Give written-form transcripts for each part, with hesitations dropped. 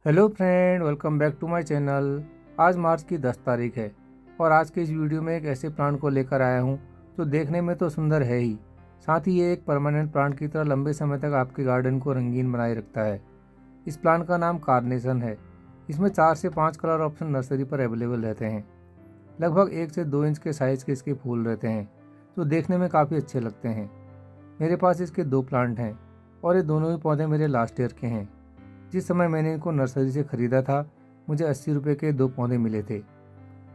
Hello friend, welcome back to my channel. आज मार्च की 10 तारीख है और आज के इस वीडियो में एक ऐसे प्लांट को लेकर आया हूँ जो देखने में तो सुंदर है ही, साथ ही ये एक परमानेंट प्लांट की तरह लंबे समय तक आपके गार्डन को रंगीन बनाए रखता है। इस प्लांट का नाम कार्नेशन है। इसमें 4 से 5 कलर ऑप्शन नर्सरी पर अवेलेबल रहते हैं। लगभग 1 से 2 इंच के साइज के इसके फूल रहते हैं जो देखने में काफ़ी अच्छे लगते हैं। मेरे पास इसके 2 प्लांट हैं और ये दोनों ही पौधे मेरे लास्ट ईयर के हैं। जिस समय मैंने इनको नर्सरी से ख़रीदा था मुझे 80 रुपये के 2 पौधे मिले थे।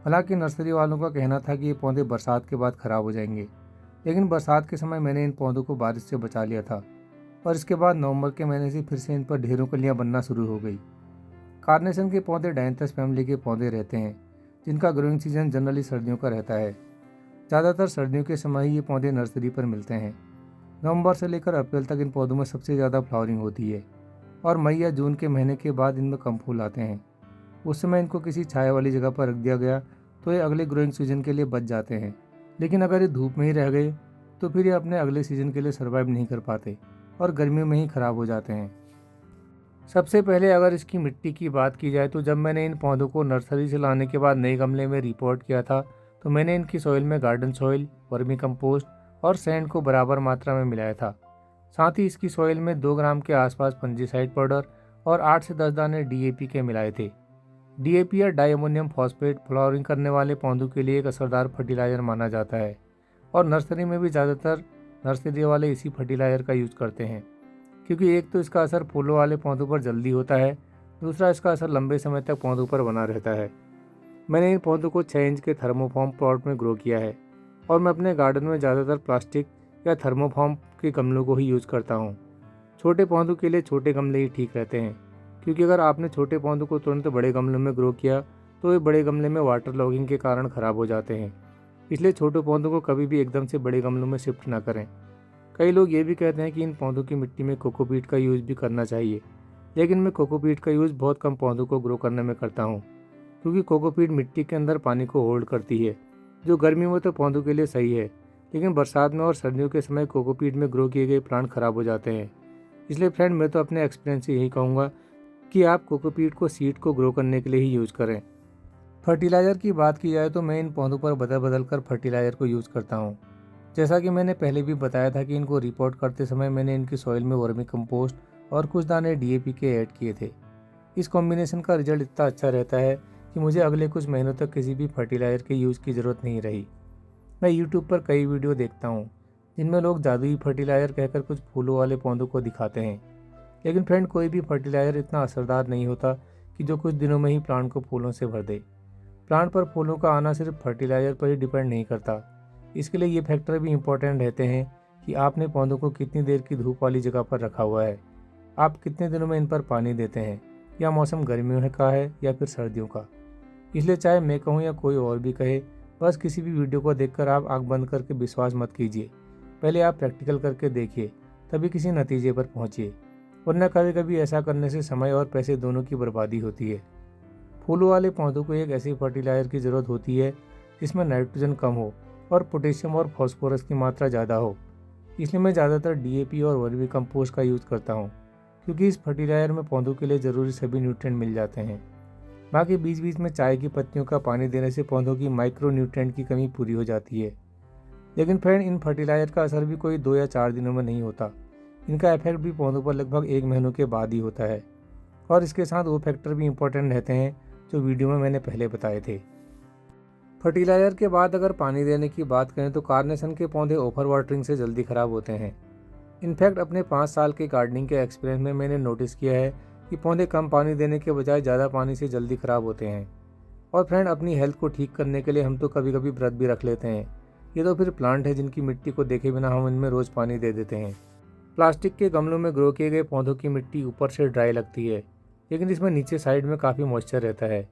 हालांकि नर्सरी वालों का कहना था कि ये पौधे बरसात के बाद ख़राब हो जाएंगे, लेकिन बरसात के समय मैंने इन पौधों को बारिश से बचा लिया था और इसके बाद नवंबर के महीने से फिर से इन पर ढेरों कलियाँ बनना शुरू हो गई। कार्नेशन के पौधे डायंथस फैमिली के पौधे रहते हैं जिनका ग्रोइंग सीजन जनरली सर्दियों का रहता है। ज़्यादातर सर्दियों के समय ही ये पौधे नर्सरी पर मिलते हैं। नवंबर से लेकर अप्रैल तक इन पौधों में सबसे ज़्यादा फ्लावरिंग होती है और मई या जून के महीने के बाद इनमें कम फूल आते हैं। उस समय इनको किसी छाया वाली जगह पर रख दिया गया तो ये अगले ग्रोइंग सीजन के लिए बच जाते हैं, लेकिन अगर ये धूप में ही रह गए तो फिर ये अपने अगले सीजन के लिए सर्वाइव नहीं कर पाते और गर्मियों में ही ख़राब हो जाते हैं। सबसे पहले अगर इसकी मिट्टी की बात की जाए तो जब मैंने इन पौधों को नर्सरी से लाने के बाद नए गमले में रिपोर्ट किया था तो मैंने इनकी सॉइल में गार्डन सॉइल, वर्मी कंपोस्ट और सैंड को बराबर मात्रा में मिलाया था। साथ ही इसकी सॉइल में 2 ग्राम के आसपास फंजीसाइड पाउडर और 8 से 10 दाने डीएपी के मिलाए थे। डीएपी या डाई अमोनियम फॉस्फेट फ्लावरिंग करने वाले पौधों के लिए एक असरदार फर्टिलाइजर माना जाता है और नर्सरी में भी ज़्यादातर नर्सरी वाले इसी फर्टिलाइजर का यूज़ करते हैं, क्योंकि एक तो इसका असर फूलों वाले पौधों पर जल्दी होता है, दूसरा इसका असर लंबे समय तक पौधों पर बना रहता है। मैंने इन पौधों को 6 इंच के थर्मोफॉर्म पॉट में ग्रो किया है और मैं अपने गार्डन में ज़्यादातर प्लास्टिक या थर्मोफॉर्म के गमलों को ही यूज़ करता हूँ। छोटे पौधों के लिए छोटे गमले ही ठीक रहते हैं, क्योंकि अगर आपने छोटे पौधों को तुरंत बड़े गमलों में ग्रो किया तो वे बड़े गमले में वाटर लॉगिंग के कारण ख़राब हो जाते हैं। इसलिए छोटे पौधों को कभी भी एकदम से बड़े गमलों में शिफ्ट ना करें। कई लोग ये भी कहते हैं कि इन पौधों की मिट्टी में कोकोपीट का यूज़ भी करना चाहिए, लेकिन मैं कोकोपीट का यूज़ बहुत कम पौधों को ग्रो करने में करता हूँ, क्योंकि कोकोपीट मिट्टी के अंदर पानी को होल्ड करती है, जो गर्मियों में तो पौधों के लिए सही है, लेकिन बरसात में और सर्दियों के समय कोकोपीट में ग्रो किए गए प्लांट खराब हो जाते हैं। इसलिए फ्रेंड, मैं तो अपने एक्सपीरियंस से यही कहूँगा कि आप कोकोपीट को सीड को ग्रो करने के लिए ही यूज़ करें। फर्टिलाइज़र की बात की जाए तो मैं इन पौधों पर बदल बदल कर फर्टिलाइज़र को यूज़ करता हूँ। जैसा कि मैंने पहले भी बताया था कि इनको रिपोर्ट करते समय मैंने इनकी सॉइल में वर्मी कंपोस्ट और कुछ दाने डीएपी के ऐड किए थे। इस कॉम्बिनेशन का रिजल्ट इतना अच्छा रहता है कि मुझे अगले कुछ महीनों तक किसी भी फर्टिलाइज़र के यूज़ की ज़रूरत नहीं रही। मैं यूट्यूब पर कई वीडियो देखता हूँ जिनमें लोग जादुई फर्टिलाइज़र कहकर कुछ फूलों वाले पौधों को दिखाते हैं, लेकिन फ्रेंड, कोई भी फर्टिलाइज़र इतना असरदार नहीं होता कि जो कुछ दिनों में ही प्लांट को फूलों से भर दे। प्लांट पर फूलों का आना सिर्फ फर्टिलाइज़र पर ही डिपेंड नहीं करता। इसके लिए ये फैक्टर भी इम्पोर्टेंट रहते हैं कि आपने पौधों को कितनी देर की धूप वाली जगह पर रखा हुआ है, आप कितने दिनों में इन पर पानी देते हैं, या मौसम गर्मियों का है या फिर सर्दियों का। इसलिए चाहे मैं कहूँ या कोई और भी कहे, बस किसी भी वीडियो को देखकर आप आंख बंद करके विश्वास मत कीजिए। पहले आप प्रैक्टिकल करके देखिए, तभी किसी नतीजे पर पहुँचिए, वरना कभी कभी ऐसा करने से समय और पैसे दोनों की बर्बादी होती है। फूलों वाले पौधों को एक ऐसी फर्टिलाइज़र की ज़रूरत होती है जिसमें नाइट्रोजन कम हो और पोटेशियम और फॉस्फोरस की मात्रा ज़्यादा हो। इसलिए मैं ज़्यादातर डीएपी और वर्मी कंपोस्ट का यूज़ करता हूँ, क्योंकि इस फर्टिलाइज़र में पौधों के लिए ज़रूरी सभी न्यूट्रिएंट मिल जाते हैं। बाकी बीच बीच में चाय की पत्तियों का पानी देने से पौधों की माइक्रो न्यूट्रिएंट की कमी पूरी हो जाती है। लेकिन फ्रेंड, इन फर्टिलाइज़र का असर भी कोई 2 या 4 दिनों में नहीं होता। इनका इफेक्ट भी पौधों पर लगभग 1 महीनों के बाद ही होता है, और इसके साथ वो फैक्टर भी इम्पोर्टेंट रहते हैं जो वीडियो में मैंने पहले बताए थे। फर्टिलाइज़र के बाद अगर पानी देने की बात करें तो कार्नेशन के पौधे ओवर वाटरिंग से जल्दी ख़राब होते हैं। इनफैक्ट अपने 5 साल के गार्डनिंग के एक्सपीरियंस में मैंने नोटिस किया है कि पौधे कम पानी देने के बजाय ज़्यादा पानी से जल्दी ख़राब होते हैं। और फ्रेंड, अपनी हेल्थ को ठीक करने के लिए हम तो कभी कभी व्रत भी रख लेते हैं। ये तो फिर प्लांट है जिनकी मिट्टी को देखे बिना हम इनमें रोज़ पानी दे देते हैं। प्लास्टिक के गमलों में ग्रो किए गए पौधों की मिट्टी ऊपर से ड्राई लगती है, लेकिन इसमें नीचे साइड में काफ़ी मॉइस्चर रहता है।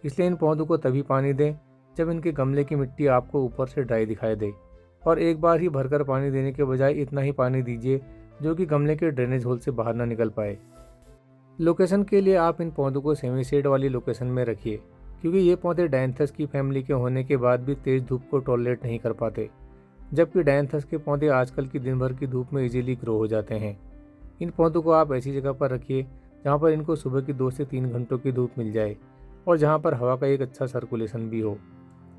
इसलिए इन पौधों को तभी पानी दें जब इनके गमले की मिट्टी आपको ऊपर से ड्राई दिखाई दे, और एक बार ही भरकर पानी देने के बजाय इतना ही पानी दीजिए जो कि गमले के ड्रेनेज होल से बाहर ना निकल पाए। लोकेशन के लिए आप इन पौधों को सेमी शेड वाली लोकेशन में रखिए, क्योंकि ये पौधे डायंथस की फैमिली के होने के बाद भी तेज़ धूप को टॉलरेट नहीं कर पाते, जबकि डायंथस के पौधे आजकल की दिन भर की धूप में इजीली ग्रो हो जाते हैं। इन पौधों को आप ऐसी जगह पर रखिए जहाँ पर इनको सुबह की 2 से 3 घंटों की धूप मिल जाए और जहाँ पर हवा का एक अच्छा सर्कुलेशन भी हो।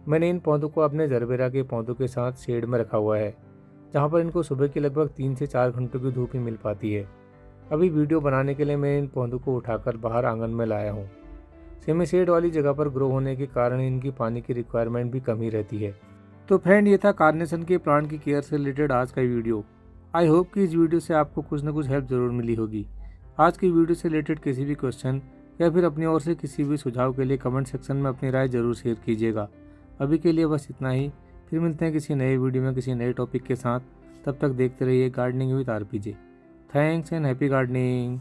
मैंने इन पौधों को अपने जरबेरा के पौधों के साथ शेड में रखा हुआ है, जहाँ पर इनको सुबह की लगभग 3 से 4 घंटों की धूप ही मिल पाती है। अभी वीडियो बनाने के लिए मैं इन पौधों को उठाकर बाहर आंगन में लाया हूँ। सेमी शेड वाली जगह पर ग्रो होने के कारण इनकी पानी की रिक्वायरमेंट भी कम ही रहती है। तो फ्रेंड, ये था कार्नेशन के प्लांट की केयर से रिलेटेड आज का वीडियो। आई होप कि इस वीडियो से आपको कुछ ना कुछ हेल्प ज़रूर मिली होगी। आज की वीडियो से रिलेटेड किसी भी क्वेश्चन या फिर अपनी ओर से किसी भी सुझाव के लिए कमेंट सेक्शन में अपनी राय ज़रूर शेयर कीजिएगा। अभी के लिए बस इतना ही। फिर मिलते हैं किसी नए वीडियो में किसी नए टॉपिक के साथ। तब तक देखते रहिए gardening with RPJ. Thanks and happy gardening.